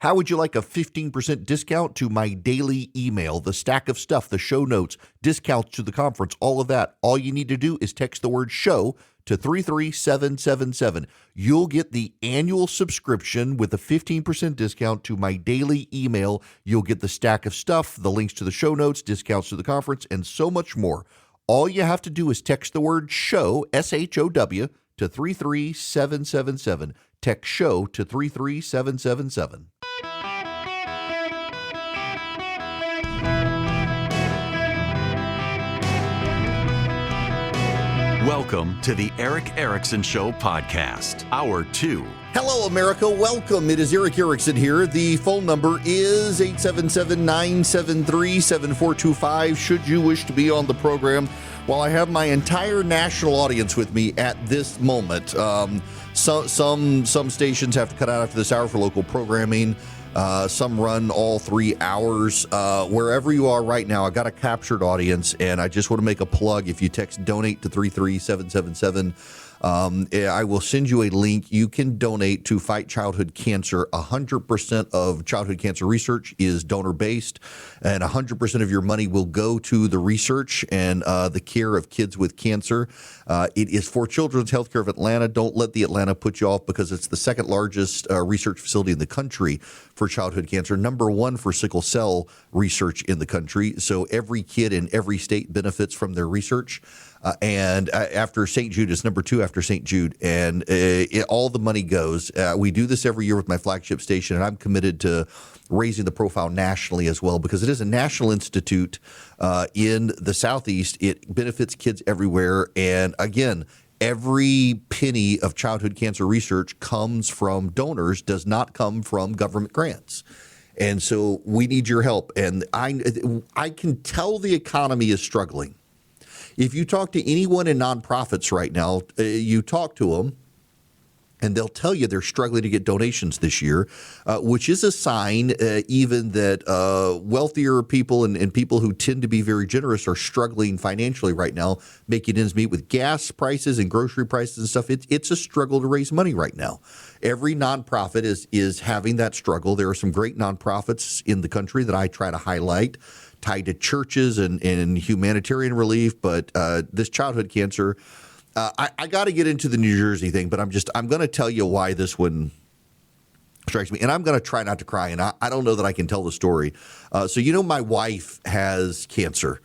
How would you like a 15% discount to my daily email, the stack of stuff, the show notes, discounts to the conference, all of that? All you need to do is text the word show to 33777. You'll get the annual subscription with a 15% discount to my daily email. You'll get the stack of stuff, the links to the show notes, discounts to the conference, and so much more. All you have to do is text the word show, SHOW, to 33777. Text show to 33777. Welcome to the Erick Erickson Show podcast, Hour 2. Hello, America. Welcome. It is Erick Erickson here. The phone number is 877-973-7425. Should you wish to be on the program, while I have my entire national audience with me at this moment. Some stations have to cut out after this hour for local programming. Some run all 3 hours. Wherever you are right now, I got a captured audience, and I just want to make a plug. If you text donate to 33777, I will send you a link. You can donate to fight childhood cancer. 100% of childhood cancer research is donor-based, and 100% of your money will go to the research and the care of kids with cancer. It is for Children's Healthcare of Atlanta. Don't let the Atlanta put you off, because it's the second largest research facility in the country for childhood cancer, number one for sickle cell research in the country. So every kid in every state benefits from their research. And after St. Jude, it's number 2 after St. Jude, and all the money goes. We do this every year with my flagship station, and I'm committed to raising the profile nationally as well, because it is a national institute in the Southeast. It benefits kids everywhere, and again, every penny of childhood cancer research comes from donors, does not come from government grants. And so we need your help, and I can tell the economy is struggling. If you talk to anyone in nonprofits right now, you talk to them, and they'll tell you they're struggling to get donations this year, which is a sign even that wealthier people and people who tend to be very generous are struggling financially right now, making ends meet with gas prices and grocery prices and stuff. It's a struggle to raise money right now. Every nonprofit is having that struggle. There are some great nonprofits in the country that I try to highlight, tied to churches and humanitarian relief, but this childhood cancer, I got to get into the New Jersey thing, but I'm going to tell you why this one strikes me, and I'm going to try not to cry, and I don't know that I can tell the story. So my wife has cancer.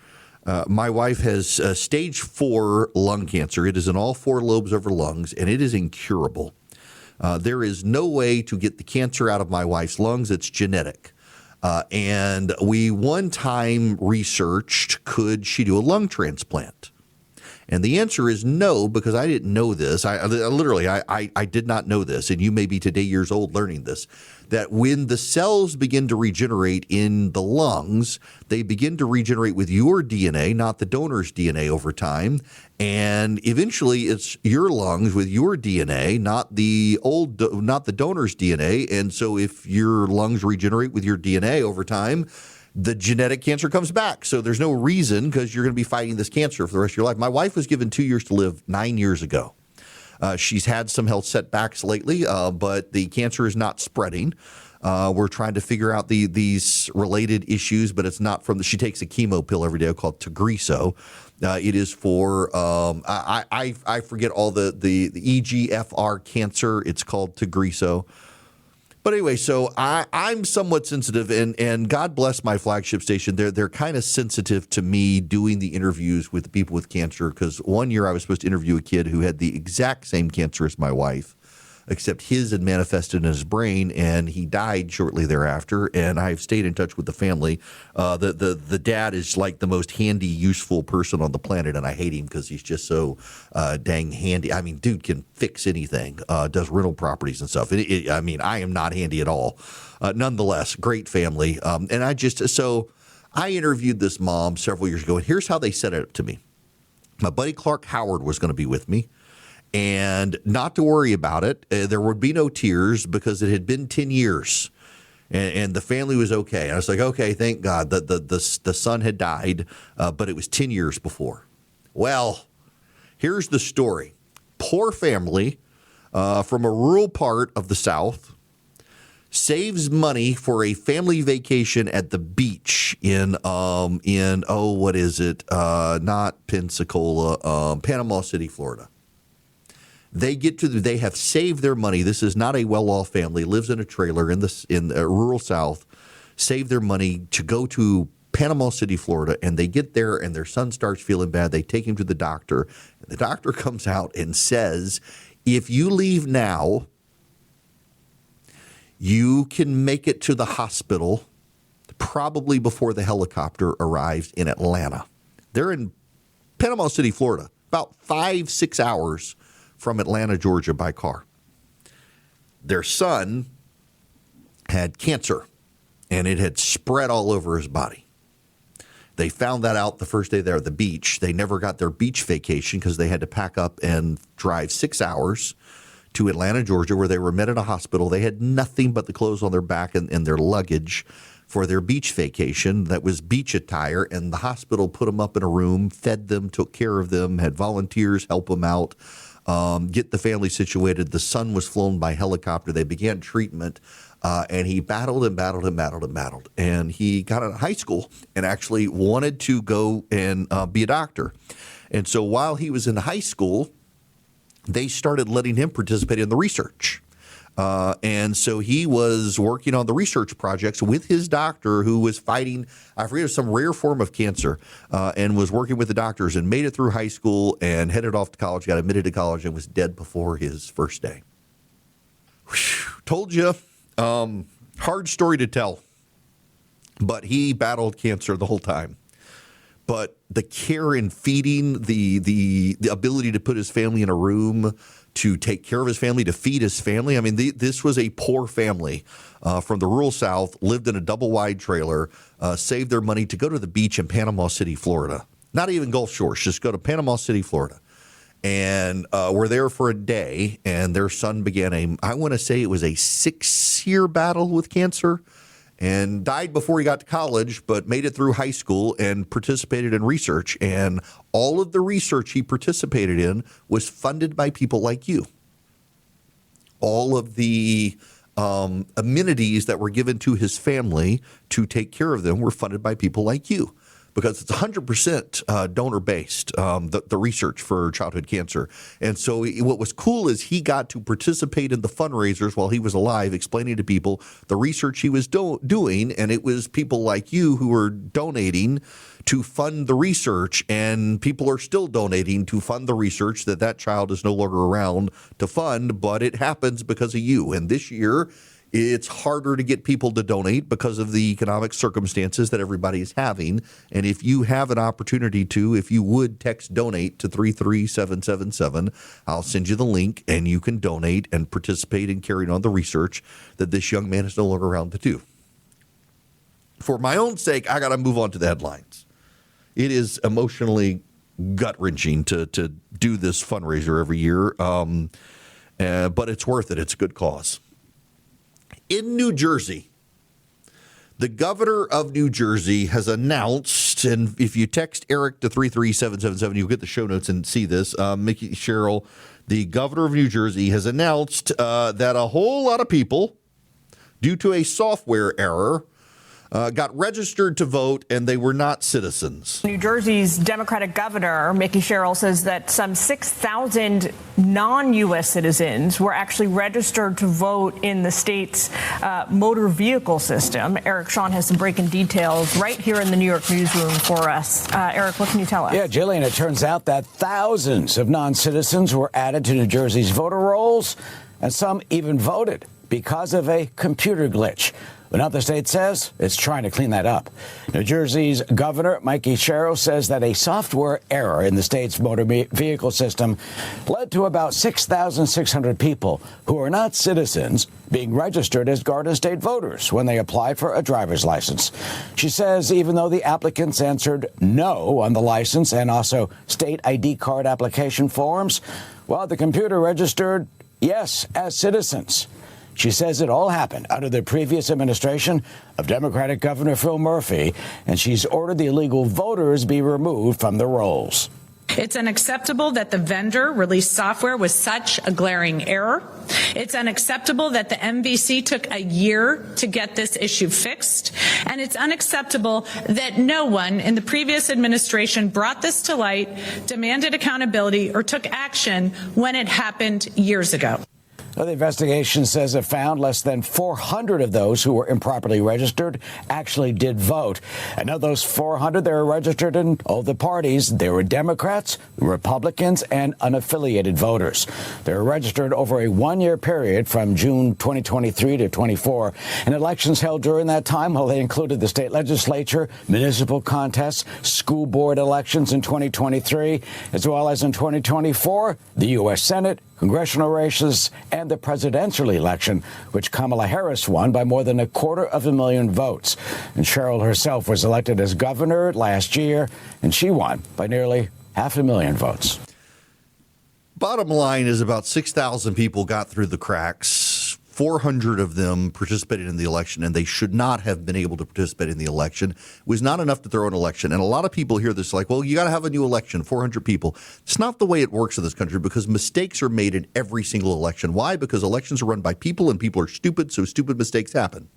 My wife has stage 4 lung cancer. It is in all 4 lobes of her lungs, and it is incurable. There is no way to get the cancer out of my wife's lungs. It's genetic. And we one time researched, could she do a lung transplant? And the answer is no, because I didn't know this. I did not know this, and you may be today years old learning this, that when the cells begin to regenerate in the lungs, they begin to regenerate with your DNA, not the donor's DNA over time. And eventually it's your lungs with your DNA, not the donor's DNA. And so if your lungs regenerate with your DNA over time, the genetic cancer comes back. So there's no reason, because you're going to be fighting this cancer for the rest of your life. My wife was given 2 years to live 9 years ago. She's had some health setbacks lately, but the cancer is not spreading. We're trying to figure out these related issues, but it's not from she takes a chemo pill every day called Tagrisso. It is for, I forget all the EGFR cancer. It's called Tagrisso. But anyway, so I'm somewhat sensitive, and God bless my flagship station. They're kind of sensitive to me doing the interviews with the people with cancer, because one year I was supposed to interview a kid who had the exact same cancer as my wife, except his had manifested in his brain, and he died shortly thereafter. And I've stayed in touch with the family. The dad is like the most handy, useful person on the planet, and I hate him because he's just so dang handy. I mean, dude can fix anything, does rental properties and stuff. I am not handy at all. Nonetheless, great family. And I interviewed this mom several years ago, and here's how they set it up to me. My buddy Clark Howard was going to be with me. And not to worry about it. There would be no tears, because it had been 10 years and the family was okay. And I was like, okay, thank God that the son had died, but it was 10 years before. Well, here's the story. Poor family from a rural part of the South saves money for a family vacation at the beach in what is it? Not Pensacola, Panama City, Florida. They have saved their money. This is not a well-off family. Lives in a trailer in the rural South. Save their money to go to Panama City, Florida, and they get there and their son starts feeling bad. They take him to the doctor. The doctor comes out and says, if you leave now, you can make it to the hospital probably before the helicopter arrives in Atlanta. They're in Panama City, Florida, about 5-6 hours from Atlanta, Georgia by car. Their son had cancer, and it had spread all over his body. They found that out the first day there at the beach. They never got their beach vacation because they had to pack up and drive 6 hours to Atlanta, Georgia, where they were met at a hospital. They had nothing but the clothes on their back and their luggage for their beach vacation. That was beach attire, and the hospital put them up in a room, fed them, took care of them, had volunteers help them out, get the family situated. The son was flown by helicopter. They began treatment. And he battled and battled and battled and battled. And he got out of high school and actually wanted to go and be a doctor. And so while he was in high school, they started letting him participate in the research. And so he was working on the research projects with his doctor who was fighting, I forget, some rare form of cancer, and was working with the doctors and made it through high school and headed off to college, got admitted to college, and was dead before his first day. Whew, told you. Hard story to tell, but he battled cancer the whole time. But the care and feeding, the ability to put his family in a room, to take care of his family, to feed his family. I mean, this was a poor family from the rural South, lived in a double-wide trailer, saved their money to go to the beach in Panama City, Florida. Not even Gulf Shores, just go to Panama City, Florida. And were there for a day, and their son began I want to say it was a 6-year battle with cancer, and died before he got to college, but made it through high school and participated in research. And all of the research he participated in was funded by people like you. All of the amenities that were given to his family to take care of them were funded by people like you. Because it's 100% donor-based, the research for childhood cancer. And so what was cool is he got to participate in the fundraisers while he was alive, explaining to people the research he was doing. And it was people like you who were donating to fund the research, and people are still donating to fund the research that child is no longer around to fund, but it happens because of you. And this year, it's harder to get people to donate because of the economic circumstances that everybody is having. And if you have an opportunity to, if you would text donate to 33777, I'll send you the link and you can donate and participate in carrying on the research that this young man is no longer around to do. For my own sake, I got to move on to the headlines. It is emotionally gut-wrenching to do this fundraiser every year, but it's worth it. It's a good cause. In New Jersey, the governor of New Jersey has announced, and if you text Erick to 33777, you'll get the show notes and see this. Mikie Sherrill, the governor of New Jersey, has announced that a whole lot of people, due to a software error, got registered to vote, and they were not citizens. New Jersey's Democratic governor, Mikie Sherrill, says that some 6,000 non-U.S. citizens were actually registered to vote in the state's motor vehicle system. Erick Shawn has some breaking details right here in the New York newsroom for us. Erick, what can you tell us? Yeah, Jillian, it turns out that thousands of non-citizens were added to New Jersey's voter rolls, and some even voted because of a computer glitch. But now the state says it's trying to clean that up. New Jersey's Governor Mikie Sherrill says that a software error in the state's motor vehicle system led to about 6,600 people who are not citizens being registered as Garden State voters when they apply for a driver's license. She says even though the applicants answered no on the license and also state ID card application forms, well, the computer registered yes as citizens. She says it all happened under the previous administration of Democratic Governor Phil Murphy, and she's ordered the illegal voters be removed from the rolls. It's unacceptable that the vendor released software with such a glaring error. It's unacceptable that the MVC took a year to get this issue fixed. And it's unacceptable that no one in the previous administration brought this to light, demanded accountability, or took action when it happened years ago. Well, the investigation says it found less than 400 of those who were improperly registered actually did vote. And of those 400, they were registered in all the parties. They were Democrats, Republicans, and unaffiliated voters. They were registered over a one-year period from June 2023 to 24. And elections held during that time, well, they included the state legislature, municipal contests, school board elections in 2023, as well as in 2024, the U.S. Senate, congressional races, and the presidential election, which Kamala Harris won by more than 250,000 votes. And Sherrill herself was elected as governor last year, and she won by nearly 500,000 votes. Bottom line is about 6,000 people got through the cracks. 400 of them participated in the election, and they should not have been able to participate in the election. It was not enough to throw an election. And a lot of people hear this like, well, you got to have a new election, 400 people. It's not the way it works in this country because mistakes are made in every single election. Why? Because elections are run by people, and people are stupid, so stupid mistakes happen.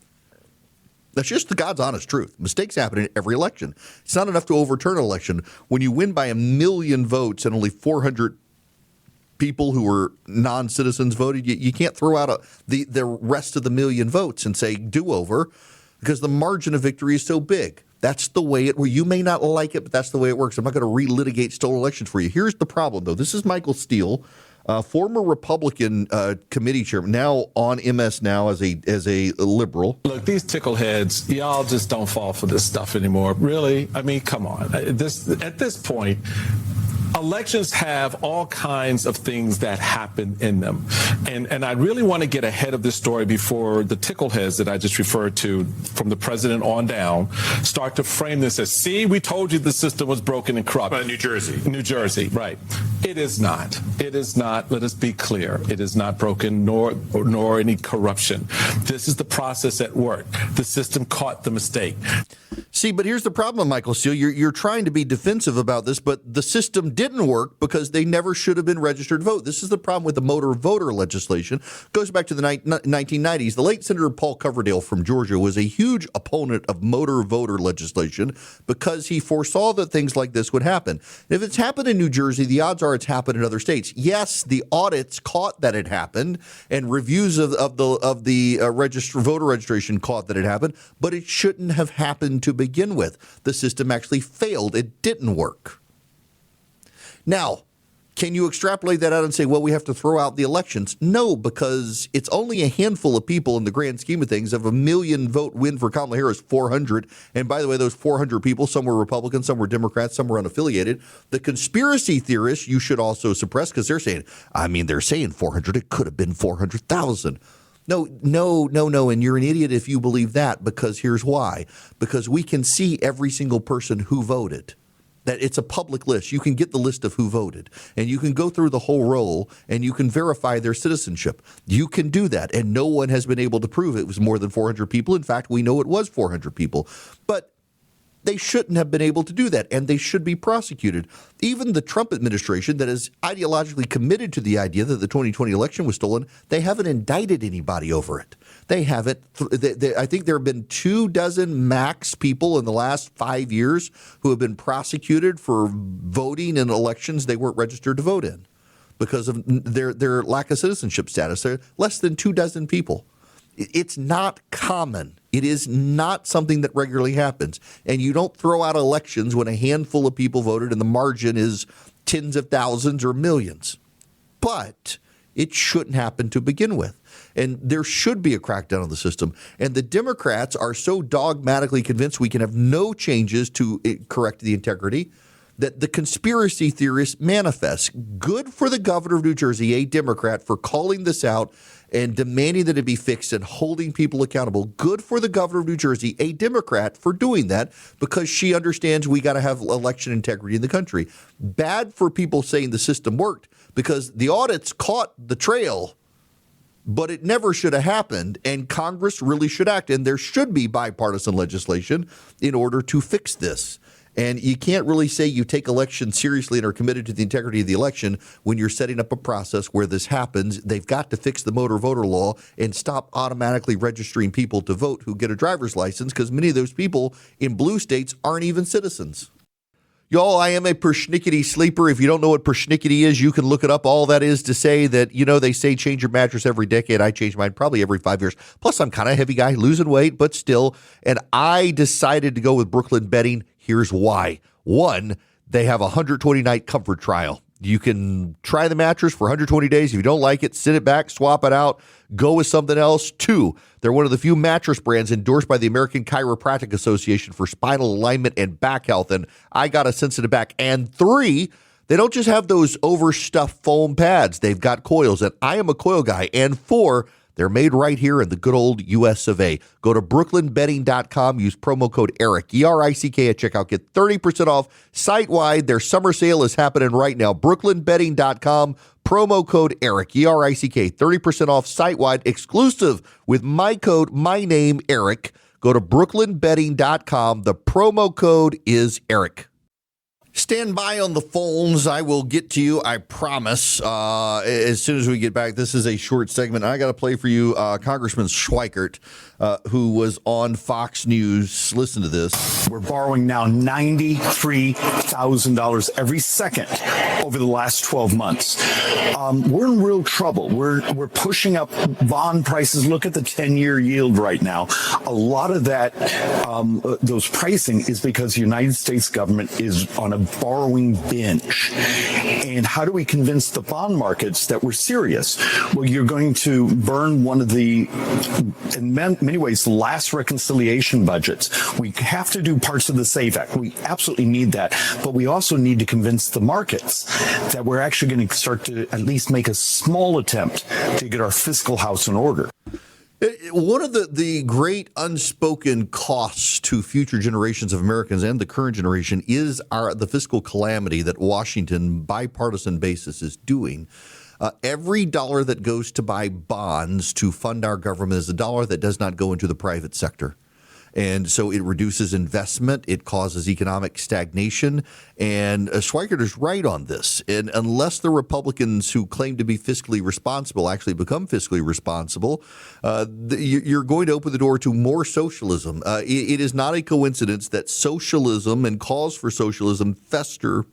That's just the God's honest truth. Mistakes happen in every election. It's not enough to overturn an election. When you win by 1 million votes and only 400 people who were non-citizens voted, you can't throw out the rest of the million votes and say do-over because the margin of victory is so big. That's the way it works. You may not like it, but that's the way it works. I'm not going to relitigate stolen elections for you. Here's the problem, though. This is Michael Steele, former Republican committee chairman, now on MS Now as a liberal. Look, these tickleheads, y'all just don't fall for this stuff anymore. Really? I mean, come on. At this point, elections have all kinds of things that happen in them. And I really want to get ahead of this story before the tickleheads that I just referred to from the president on down start to frame this as, see, we told you the system was broken and corrupt. New Jersey. New Jersey, right. It is not. It is not. Let us be clear. It is not broken nor any corruption. This is the process at work. The system caught the mistake. See, but here's the problem, Michael Steele. You're trying to be defensive about this, but the system didn't work because they never should have been registered to vote. This is the problem with the motor voter legislation. It goes back to the 1990s. The late Senator Paul Coverdell from Georgia was a huge opponent of motor voter legislation because he foresaw that things like this would happen. If it's happened in New Jersey, the odds are it's happened in other states. Yes, the audits caught that it happened, and reviews of the voter registration caught that it happened, but it shouldn't have happened to begin with. The system actually failed. It didn't work. Now, can you extrapolate that out and say, well, we have to throw out the elections? No, because it's only a handful of people in the grand scheme of things. Of 1 million vote win for Kamala Harris, 400. And by the way, those 400 people, some were Republicans, some were Democrats, some were unaffiliated. The conspiracy theorists you should also suppress because they're saying 400. It could have been 400,000. No. And you're an idiot if you believe that, because here's why. Because we can see every single person who voted. That it's a public list. You can get the list of who voted, and you can go through the whole roll, and you can verify their citizenship. You can do that, and no one has been able to prove it was more than 400 people. In fact, we know it was 400 people. But they shouldn't have been able to do that, and they should be prosecuted. Even the Trump administration that is ideologically committed to the idea that the 2020 election was stolen, they haven't indicted anybody over it. They haven't. I think there have been 24 max people in the last 5 years who have been prosecuted for voting in elections they weren't registered to vote in because of their lack of citizenship status. They're less than 24 people. It's not common. It is not something that regularly happens. And you don't throw out elections when a handful of people voted and the margin is tens of thousands or millions. But it shouldn't happen to begin with. And there should be a crackdown on the system. And the Democrats are so dogmatically convinced we can have no changes to correct the integrity that the conspiracy theorists manifest. Good for the governor of New Jersey, a Democrat, for calling this out and demanding that it be fixed and holding people accountable. Good for the governor of New Jersey, a Democrat, for doing that because she understands we got to have election integrity in the country. Bad for people saying the system worked because the audits caught the trail, but it never should have happened, and Congress really should act, and there should be bipartisan legislation in order to fix this. And you can't really say you take elections seriously and are committed to the integrity of the election when you're setting up a process where this happens. They've got to fix the motor voter law and stop automatically registering people to vote who get a driver's license, because many of those people in blue states aren't even citizens. Y'all, I am a persnickety sleeper. If you don't know what persnickety is, you can look it up. All that is to say that, they say change your mattress every decade. I change mine probably every 5 years. Plus, I'm kind of a heavy guy, losing weight, but still. And I decided to go with Brooklyn Bedding. Here's why. One, they have a 120-night comfort trial. You can try the mattress for 120 days. If you don't like it, send it back, swap it out, go with something else. Two, they're one of the few mattress brands endorsed by the American Chiropractic Association for spinal alignment and back health. And I got a sensitive back. And three, they don't just have those overstuffed foam pads. They've got coils, and I am a coil guy. And four, they're made right here in the good old U.S. of A. Go to brooklynbedding.com. Use promo code Erick, E-R-I-C-K at checkout. Get 30% off site-wide. Their summer sale is happening right now. brooklynbedding.com. Promo code Erick, E-R-I-C-K. 30% off site-wide, exclusive with my code, my name, Erick. Go to brooklynbedding.com. The promo code is Erick. Stand by on the phones. I will get to you, I promise, as soon as we get back. This is a short segment. I got to play for you Congressman Schweikert, who was on Fox News. Listen to this. We're borrowing now $93,000 every second over the last 12 months. We're in real trouble. We're pushing up bond prices. Look at the 10-year yield right now. A lot of that, those pricing is because the United States government is on a borrowing binge. And how do we convince the bond markets that we're serious? Well, you're going to burn one of the, in many ways, last reconciliation budgets. We have to do parts of the SAVE Act. We absolutely need that. But we also need to convince the markets that we're actually going to start to at least make a small attempt to get our fiscal house in order. One of the great unspoken costs to future generations of Americans and the current generation is the fiscal calamity that Washington, bipartisan basis, is doing. Every dollar that goes to buy bonds to fund our government is a dollar that does not go into the private sector. And so it reduces investment. It causes economic stagnation. And Schweikert is right on this. And unless the Republicans who claim to be fiscally responsible actually become fiscally responsible, you're going to open the door to more socialism. It is not a coincidence that socialism and calls for socialism fester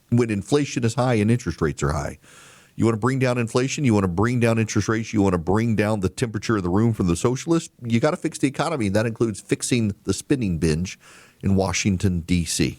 when inflation is high and interest rates are high. You want to bring down inflation? You want to bring down interest rates? You want to bring down the temperature of the room from the socialists? You got to fix the economy. And that includes fixing the spending binge in Washington, D.C.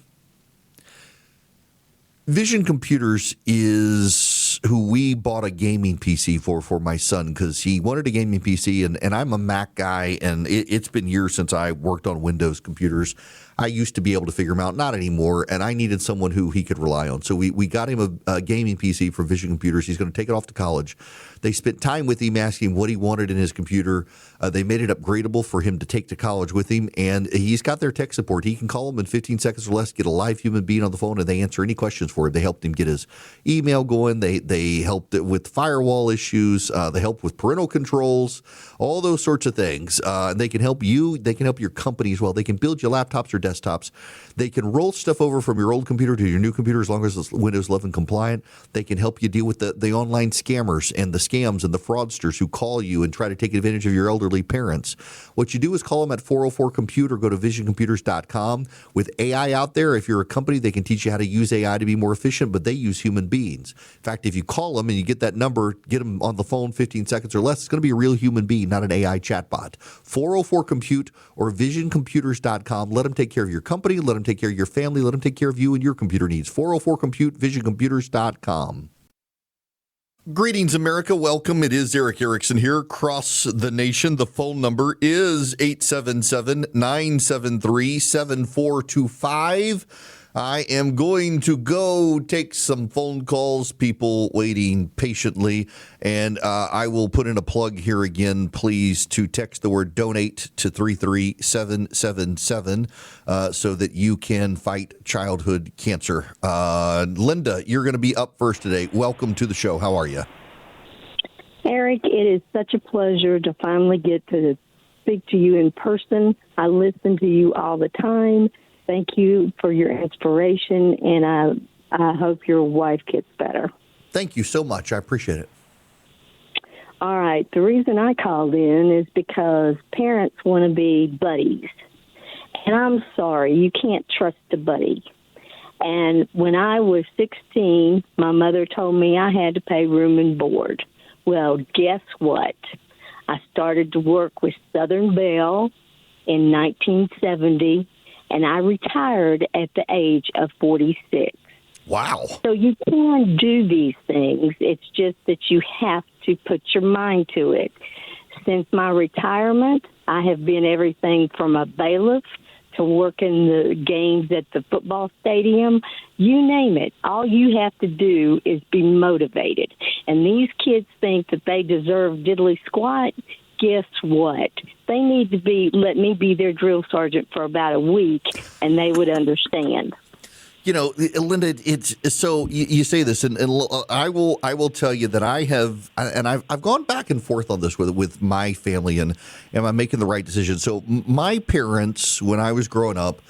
Vision Computers is who we bought a gaming PC for my son, because he wanted a gaming PC, and I'm a Mac guy, and it's been years since I worked on Windows computers. I used to be able to figure them out, not anymore, and I needed someone who he could rely on. So we got him a gaming PC from Vision Computers. He's going to take it off to college. They spent time with him asking what he wanted in his computer. They made it upgradable for him to take to college with him, and he's got their tech support. He can call them in 15 seconds or less, get a live human being on the phone, and they answer any questions for him. They helped him get his email going. They helped with firewall issues. They helped with parental controls, all those sorts of things. They can help you. They can help your company as well. They can build your laptops or desktops. They can roll stuff over from your old computer to your new computer as long as it's Windows 11 compliant. They can help you deal with the online scammers and the scams and the fraudsters who call you and try to take advantage of your elderly parents. What you do is call them at 404-COMPUTE or go to visioncomputers.com. With AI out there, if you're a company, they can teach you how to use AI to be more efficient, but they use human beings. In fact, if you call them and you get that number, get them on the phone 15 seconds or less, it's going to be a real human being, not an AI chatbot. 404-COMPUTE or visioncomputers.com. Let them take care of your company. Let them take care of your family. Let them take care of you and your computer needs. 404-COMPUTE, visioncomputers.com. Greetings, America. Welcome. It is Erick Erickson here across the nation. The phone number is 877-973-7425. I am going to go take some phone calls, people waiting patiently, and I will put in a plug here again, please, to text the word donate to 33777 so that you can fight childhood cancer. Linda, you're going to be up first today. Welcome to the show. How are you? Erick, it is such a pleasure to finally get to speak to you in person. I listen to you all the time. thank you for your inspiration, and I hope your wife gets better. Thank you so much. I appreciate it. All right. The reason I called in is because parents want to be buddies. And I'm sorry, you can't trust a buddy. And when I was 16, my mother told me I had to pay room and board. Well, guess what? I started to work with Southern Bell in 1970, and I retired at the age of 46. Wow. So you can do these things. It's just that you have to put your mind to it. Since my retirement, I have been everything from a bailiff to working the games at the football stadium, you name it. All you have to do is be motivated. And these kids think that they deserve diddly squat. Guess what? They need to let me be their drill sergeant for about a week, and they would understand. You know, Linda, it's so you say this, and I will tell you that I have, and I've gone back and forth on this with my family, and am I making the right decision? So my parents, when I was growing up,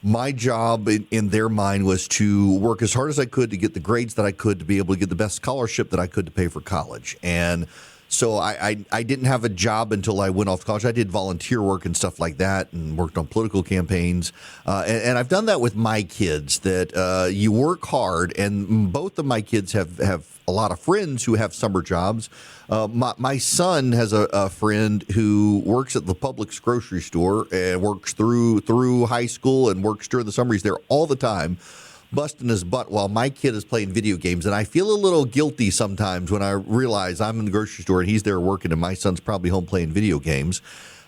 my job in their mind was to work as hard as I could to get the grades that I could to be able to get the best scholarship that I could to pay for college. And so I didn't have a job until I went off to college. I did volunteer work and stuff like that and worked on political campaigns. And I've done that with my kids, that you work hard. And both of my kids have a lot of friends who have summer jobs. My son has a friend who works at the Publix grocery store and works through high school and works during the summer. He's there all the time, busting his butt while my kid is playing video games. And I feel a little guilty sometimes when I realize I'm in the grocery store and he's there working and my son's probably home playing video games.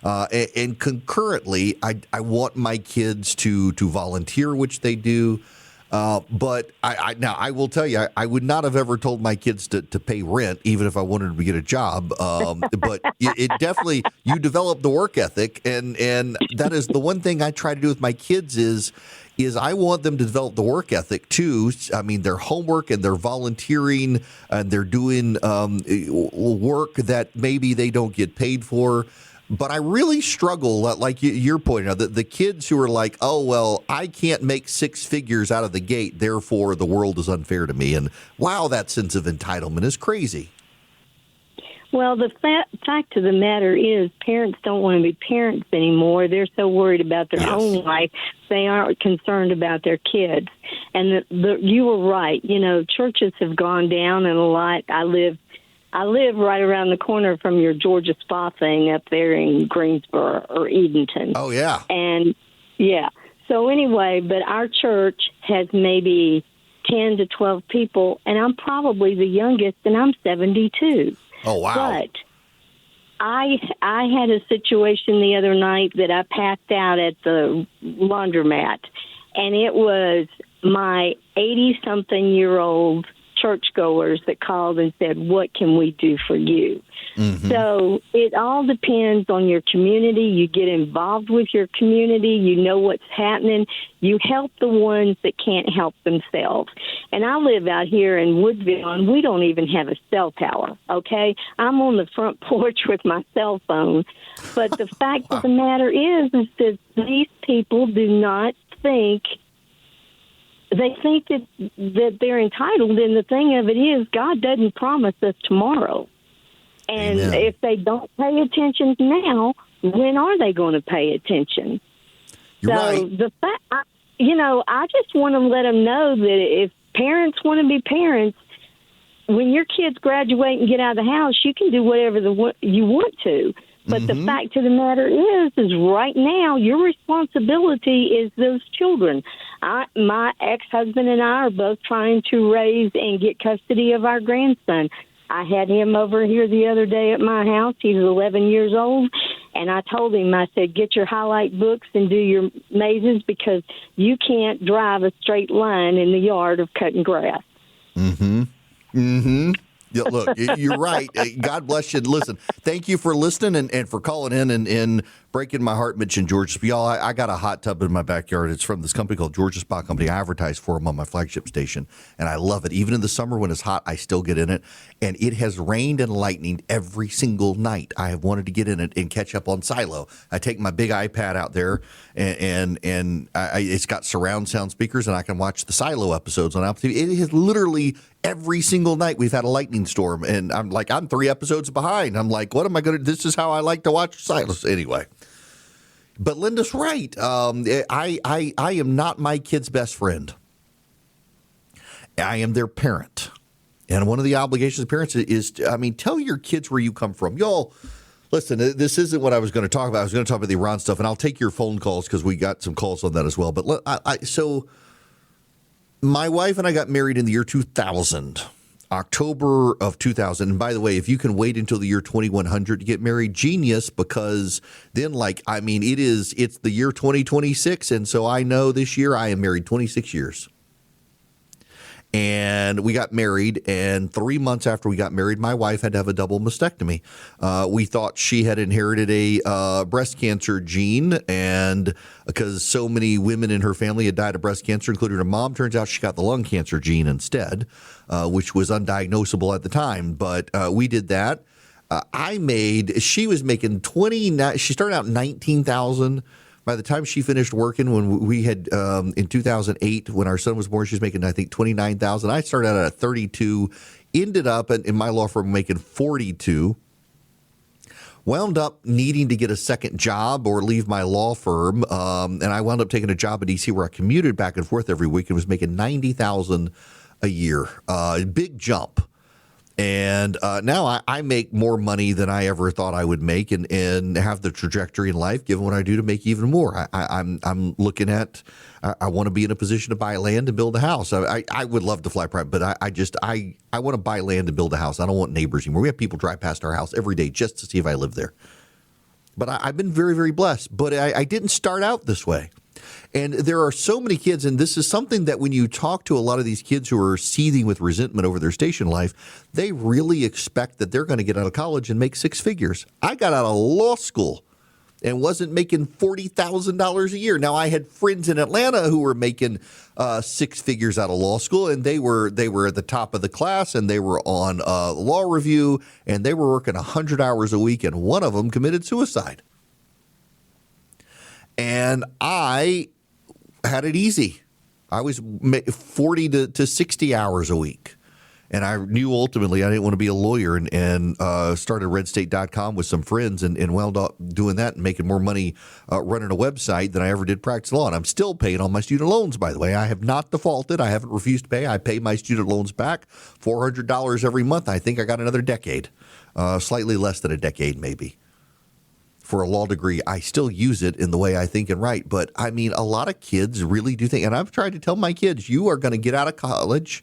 And concurrently, I want my kids to volunteer, which they do. But I will tell you, I would not have ever told my kids to pay rent, even if I wanted them to get a job. But it definitely, you develop the work ethic. And that is the one thing I try to do with my kids is I want them to develop the work ethic too. I mean, their homework and they're volunteering and they're doing work that maybe they don't get paid for. But I really struggle, like you're pointing out, the kids who are like, oh, well, I can't make six figures out of the gate, therefore the world is unfair to me. And wow, that sense of entitlement is crazy. Well, the fact of the matter is parents don't want to be parents anymore. They're so worried about their own life, they aren't concerned about their kids. And you were right. You know, churches have gone down and a lot. I live right around the corner from your Georgia Spa thing up there in Greensboro or Edenton. Oh, yeah. And, yeah. So anyway, but our church has maybe 10 to 12 people, and I'm probably the youngest, and I'm 72. Oh, wow. But I had a situation the other night that I passed out at the laundromat, and it was my 80-something-year-old churchgoers that called and said, what can we do for you? Mm-hmm. So it all depends on your community. You get involved with your community. You know what's happening. You help the ones that can't help themselves. And I live out here in Woodville, and we don't even have a cell tower, okay? I'm on the front porch with my cell phone. But the fact of the matter is that these people do not think they think that they're entitled, and the thing of it is God doesn't promise us tomorrow. And Amen. If they don't pay attention now, when are they going to pay attention? You're so right. the fact, I just want to let them know that if parents want to be parents, when your kids graduate and get out of the house, you can do whatever you want to. But the fact of the matter is right now, your responsibility is those children. My ex-husband and I are both trying to raise and get custody of our grandson. I had him over here the other day at my house. He was 11 years old, and I told him, I said, get your highlight books and do your mazes because you can't drive a straight line in the yard of cutting grass. Mm-hmm. Mm-hmm. Yeah, look, you're right. God bless you. Listen, thank you for listening and for calling in and breaking my heart mentioned Georgia. Y'all, I got a hot tub in my backyard. It's from this company called Georgia Spa Company. I advertise for them on my flagship station, and I love it. Even in the summer when it's hot, I still get in it. And it has rained and lightning every single night. I have wanted to get in it and catch up on Silo. I take my big iPad out there, and it's got surround sound speakers, and I can watch the Silo episodes on Apple TV. It is literally every single night we've had a lightning storm, and I'm 3 episodes behind. I'm like, what am I going to? This is how I like to watch Silo anyway. But Linda's right. I am not my kid's best friend. I am their parent. And one of the obligations of parents is, tell your kids where you come from. Y'all, listen, this isn't what I was going to talk about. I was going to talk about the Iran stuff, and I'll take your phone calls because we got some calls on that as well. But so my wife and I got married in the year 2000. October of 2000. And by the way, if you can wait until the year 2100 to get married, genius, because then it's the year 2026. And so I know this year I am married 26 years. And we got married, and 3 months after we got married, my wife had to have a double mastectomy. We thought she had inherited a breast cancer gene, and because so many women in her family had died of breast cancer, including her mom, turns out she got the lung cancer gene instead, which was undiagnosable at the time. But we did that. She was making 29. She started out 19,000. By the time she finished working, when we had in 2008, when our son was born, she was making, I think, 29,000. I started out at 32, ended up in my law firm making 42. Wound up needing to get a second job or leave my law firm, and I wound up taking a job in D.C. where I commuted back and forth every week and was making 90,000 a year. Big jump. And now I make more money than I ever thought I would make, and have the trajectory in life, given what I do, to make even more. I'm looking at, I want to be in a position to buy land and build a house. I would love to fly private, but I want to buy land and build a house. I don't want neighbors anymore. We have people drive past our house every day just to see if I live there. But I've been very, very blessed. But I didn't start out this way. And there are so many kids, and this is something that when you talk to a lot of these kids who are seething with resentment over their station life, they really expect that they're going to get out of college and make six figures. I got out of law school and wasn't making $40,000 a year. Now, I had friends in Atlanta who were making six figures out of law school, and they were at the top of the class, and they were on law review, and they were working 100 hours a week, and one of them committed suicide. And I had it easy. I was 40 to 60 hours a week. And I knew ultimately I didn't want to be a lawyer, and started redstate.com with some friends and wound up doing that and making more money running a website than I ever did practice law. And I'm still paying on my student loans, by the way. I have not defaulted. I haven't refused to pay. I pay my student loans back $400 every month. I think I got another decade, slightly less than a decade maybe. For a law degree, I still use it in the way I think and write. But I mean, a lot of kids really do think, and I've tried to tell my kids, you are going to get out of college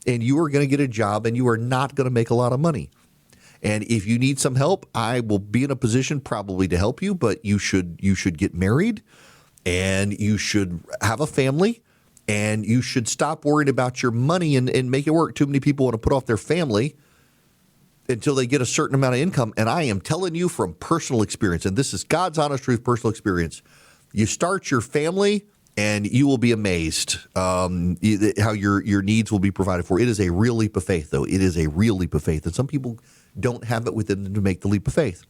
and you are going to get a job and you are not going to make a lot of money. And if you need some help, I will be in a position probably to help you, but you should get married and you should have a family and you should stop worrying about your money and make it work. Too many people want to put off their family until they get a certain amount of income. And I am telling you from personal experience, and this is God's honest truth, personal experience, you start your family and you will be amazed how your needs will be provided for. It is a real leap of faith, though. It is a real leap of faith. And some people don't have it within them to make the leap of faith.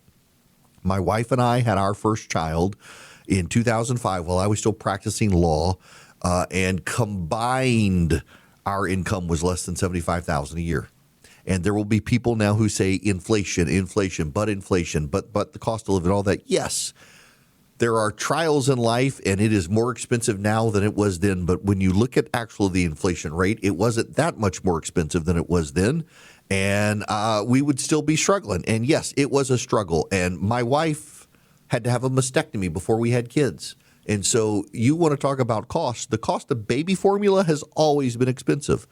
My wife and I had our first child in 2005 while I was still practicing law, and combined our income was less than $75,000 a year. And there will be people now who say inflation, but the cost of living, all that. Yes, there are trials in life, and it is more expensive now than it was then. But when you look at actually the inflation rate, it wasn't that much more expensive than it was then. And we would still be struggling. And yes, it was a struggle. And my wife had to have a mastectomy before we had kids. And so you want to talk about cost. The cost of baby formula has always been expensive.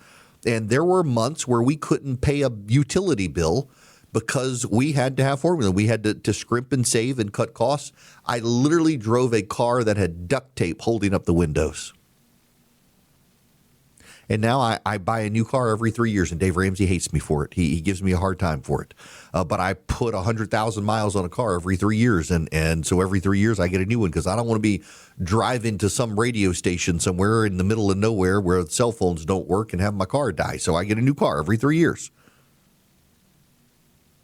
And there were months where we couldn't pay a utility bill because we had to have formula. We had to scrimp and save and cut costs. I literally drove a car that had duct tape holding up the windows. And now I buy a new car every 3 years, and Dave Ramsey hates me for it. He gives me a hard time for it. But I put 100,000 miles on a car every 3 years, and so every 3 years I get a new one because I don't want to be driving to some radio station somewhere in the middle of nowhere where cell phones don't work and have my car die. So I get a new car every 3 years.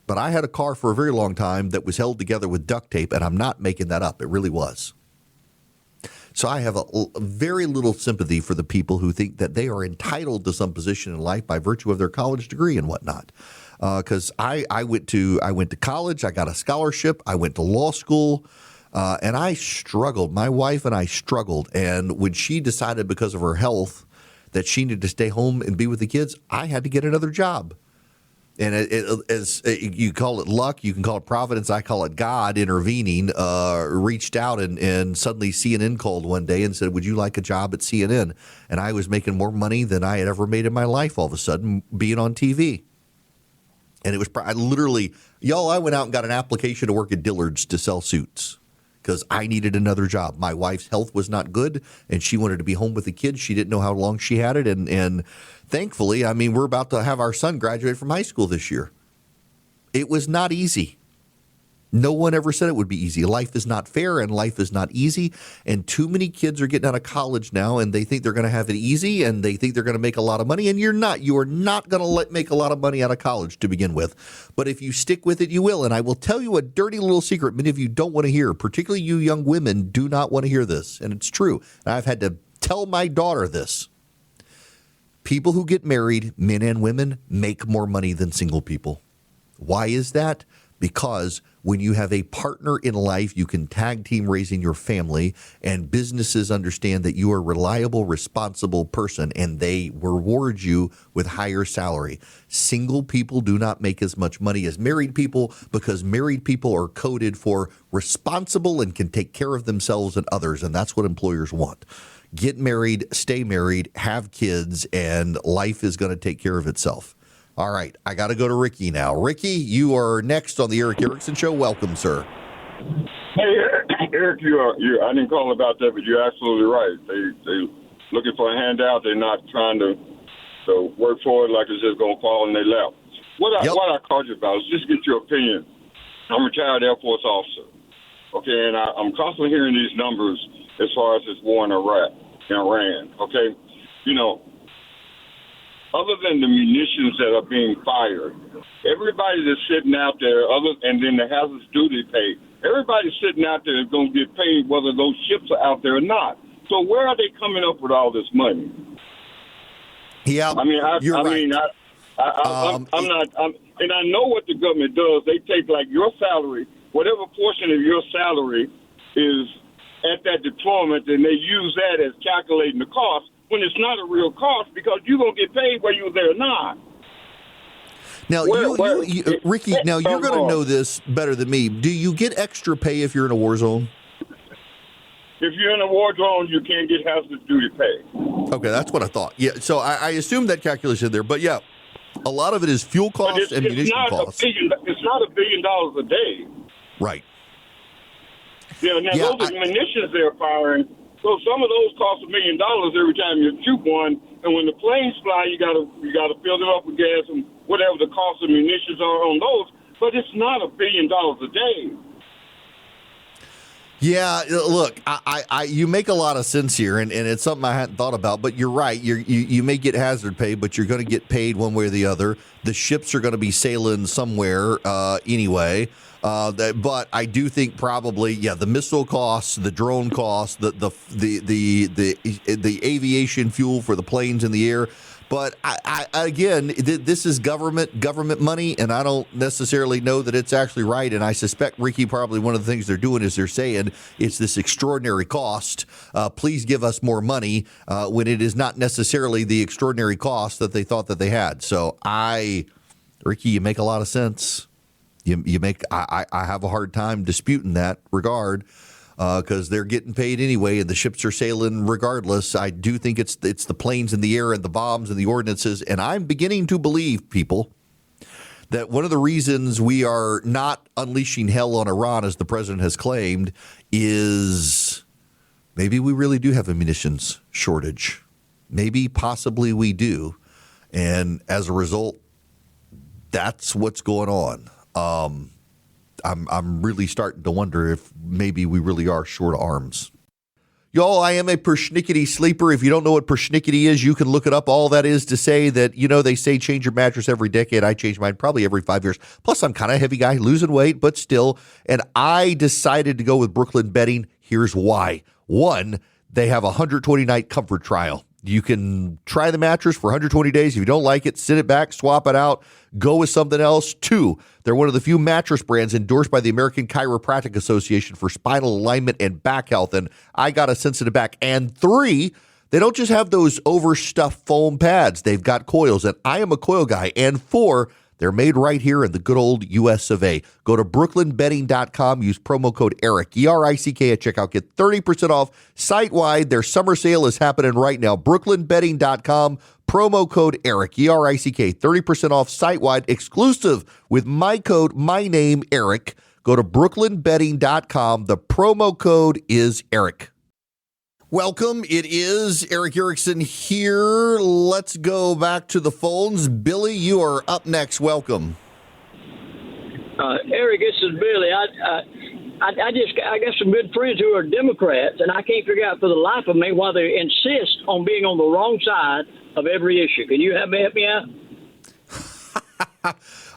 But I had a car for a very long time that was held together with duct tape, and I'm not making that up. It really was. So I have a very little sympathy for the people who think that they are entitled to some position in life by virtue of their college degree and whatnot. Because I went to college, I got a scholarship, I went to law school, and I struggled. My wife and I struggled. And when she decided because of her health that she needed to stay home and be with the kids, I had to get another job. And you call it luck, you can call it providence, I call it God intervening, reached out and suddenly CNN called one day and said, would you like a job at CNN? And I was making more money than I had ever made in my life all of a sudden being on TV. And it was I went out and got an application to work at Dillard's to sell suits because I needed another job. My wife's health was not good, and she wanted to be home with the kids. She didn't know how long she had it, and thankfully, I mean, we're about to have our son graduate from high school this year. It was not easy. No one ever said it would be easy. Life is not fair and life is not easy. And too many kids are getting out of college now and they think they're going to have it easy and they think they're going to make a lot of money. And you're not. You are not going to make a lot of money out of college to begin with. But if you stick with it, you will. And I will tell you a dirty little secret many of you don't want to hear, particularly you young women do not want to hear this. And it's true. And I've had to tell my daughter this. People who get married, men and women, make more money than single people. Why is that? Because when you have a partner in life, you can tag team raising your family, and businesses understand that you are a reliable, responsible person, and they reward you with higher salary. Single people do not make as much money as married people because married people are coded for responsible and can take care of themselves and others, and that's what employers want. Get married, stay married, have kids, and life is going to take care of itself. All right, I got to go to Ricky now. Ricky, you are next on the Erick Erickson Show. Welcome, sir. Hey, Eric, you. I didn't call about that, but you're absolutely right. They looking for a handout. They're not trying to work for it like it's just going to fall in their lap. What I called you about is just get your opinion. I'm a retired Air Force officer, okay, and I'm constantly hearing these numbers as far as this war in Iran, okay? You know, other than the munitions that are being fired, everybody that's sitting out there, and then the hazardous duty pay, everybody's sitting out there is going to get paid whether those ships are out there or not. So where are they coming up with all this money? Yeah, I mean, you're right. I'm not, and I know what the government does. They take like your salary, whatever portion of your salary is at that deployment, and they use that as calculating the cost when it's not a real cost because you're going to get paid whether you're there or not. Now, Ricky, now you're going to know this better than me. Do you get extra pay if you're in a war zone? If you're in a war zone, you can't get hazardous duty pay. Okay, that's what I thought. Yeah, so I assumed that calculation there. But, yeah, a lot of it is fuel costs and munition costs. It's not $1 billion a day. Right. Yeah, now those are munitions they're firing. So some of those cost $1 million every time you shoot one. And when the planes fly, you gotta fill them up with gas and whatever the cost of munitions are on those. But it's not $1 billion a day. Yeah, look, you make a lot of sense here, and it's something I hadn't thought about. But you're right. You may get hazard pay, but you're going to get paid one way or the other. The ships are going to be sailing somewhere anyway. But I do think probably, the missile costs, the drone costs, the aviation fuel for the planes in the air. But again, this is government money, and I don't necessarily know that it's actually right. And I suspect, Ricky, probably one of the things they're doing is they're saying it's this extraordinary cost. Please give us more money when it is not necessarily the extraordinary cost that they thought that they had. So Ricky, you make a lot of sense. I have a hard time disputing that regard. Because they're getting paid anyway, and the ships are sailing regardless. I do think it's the planes in the air and the bombs and the ordinances. And I'm beginning to believe, people, that one of the reasons we are not unleashing hell on Iran, as the president has claimed, is maybe we really do have a munitions shortage. Maybe, possibly we do. And as a result, that's what's going on. I'm really starting to wonder if maybe we really are short arms. Y'all, I am a persnickety sleeper. If you don't know what persnickety is, you can look it up. All that is to say that, they say change your mattress every decade. I change mine probably every 5 years. Plus, I'm kind of a heavy guy, losing weight, but still. And I decided to go with Brooklyn Bedding. Here's why. One, they have a 120-night comfort trial. You can try the mattress for 120 days. If you don't like it, send it back, swap it out, go with something else. Two, they're one of the few mattress brands endorsed by the American Chiropractic Association for spinal alignment and back health, and I got a sensitive back. And three, they don't just have those overstuffed foam pads. They've got coils, and I am a coil guy. And four, they're made right here in the good old U.S. of A. Go to brooklynbedding.com. Use promo code Erick, E-R-I-C-K at checkout. Get 30% off site-wide. Their summer sale is happening right now. brooklynbedding.com. Promo code Erick, E-R-I-C-K. 30% off site-wide, exclusive with my code, my name, Erick. Go to brooklynbedding.com. The promo code is Erick. Welcome. It is Erick Erickson here. Let's go back to the phones. Billy, you are up next. Welcome. Erick, this is Billy. I got some good friends who are Democrats, and I can't figure out for the life of me why they insist on being on the wrong side of every issue. Can you help me out?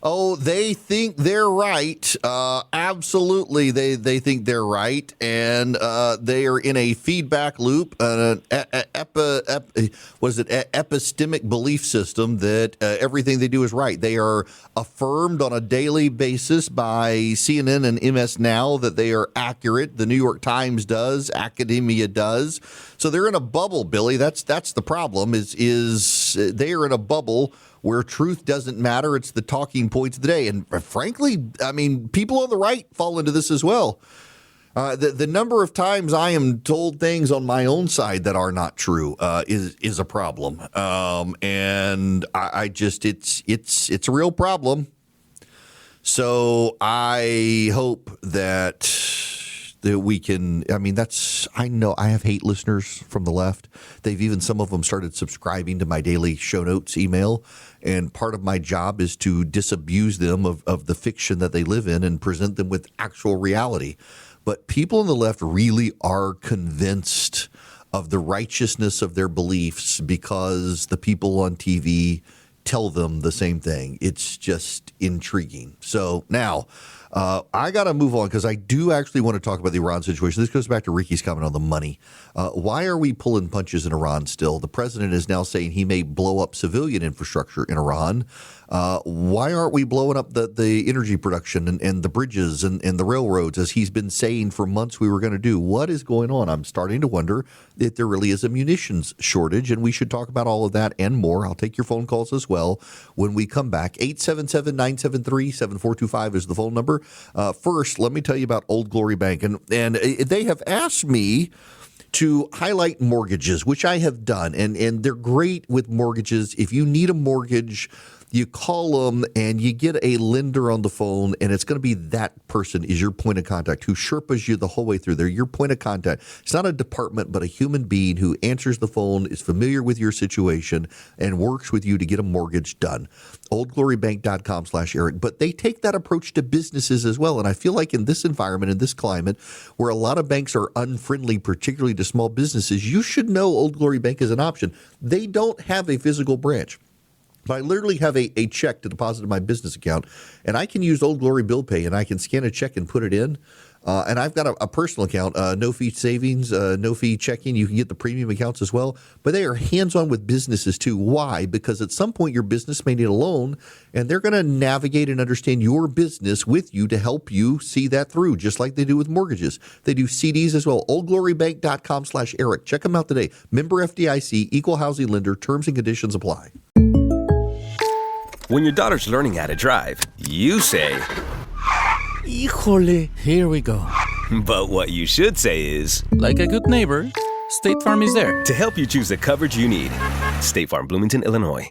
Oh, they think they're right. Absolutely, they think they're right, and they are in a feedback loop, epistemic belief system that everything they do is right. They are affirmed on a daily basis by CNN and MS Now that they are accurate. The New York Times does, academia does. So they're in a bubble, Billy. That's the problem. Is they are in a bubble where truth doesn't matter. It's the talking points of the day. And frankly, I mean, people on the right fall into this as well. The number of times I am told things on my own side that are not true is a problem. And I just, it's a real problem. So I hope that we can, I know I have hate listeners from the left. Some of them started subscribing to my daily show notes email. And part of my job is to disabuse them of the fiction that they live in and present them with actual reality. But people on the left really are convinced of the righteousness of their beliefs because the people on TV tell them the same thing. It's just intriguing. So now I got to move on because I do actually want to talk about the Iran situation. This goes back to Ricky's comment on the money. Why are we pulling punches in Iran still? The president is now saying he may blow up civilian infrastructure in Iran. Why aren't we blowing up the energy production and the bridges and the railroads as he's been saying for months we were going to do? What is going on? I'm starting to wonder if there really is a munitions shortage, and we should talk about all of that and more. I'll take your phone calls as well when we come back. 877-973-7425 is the phone number. First, let me tell you about Old Glory Bank. And they have asked me to highlight mortgages, which I have done. And they're great with mortgages. If you need a mortgage, you call them and you get a lender on the phone, and it's going to be that person is your point of contact who Sherpas you the whole way through. They're your point of contact. It's not a department, but a human being who answers the phone, is familiar with your situation, and works with you to get a mortgage done. OldGloryBank.com/Erick. But they take that approach to businesses as well. And I feel like in this environment, in this climate, where a lot of banks are unfriendly, particularly to small businesses, you should know Old Glory Bank is an option. They don't have a physical branch. But I literally have a check to deposit in my business account, and I can use Old Glory Bill Pay, and I can scan a check and put it in. And I've got a personal account, no-fee savings, no-fee checking. You can get the premium accounts as well. But they are hands-on with businesses too. Why? Because at some point your business may need a loan, and they're going to navigate and understand your business with you to help you see that through, just like they do with mortgages. They do CDs as well. OldGloryBank.com/Erick. Check them out today. Member FDIC, equal housing lender. Terms and conditions apply. When your daughter's learning how to drive, you say, Híjole, here we go. But what you should say is, like a good neighbor, State Farm is there to help you choose the coverage you need. State Farm, Bloomington, Illinois.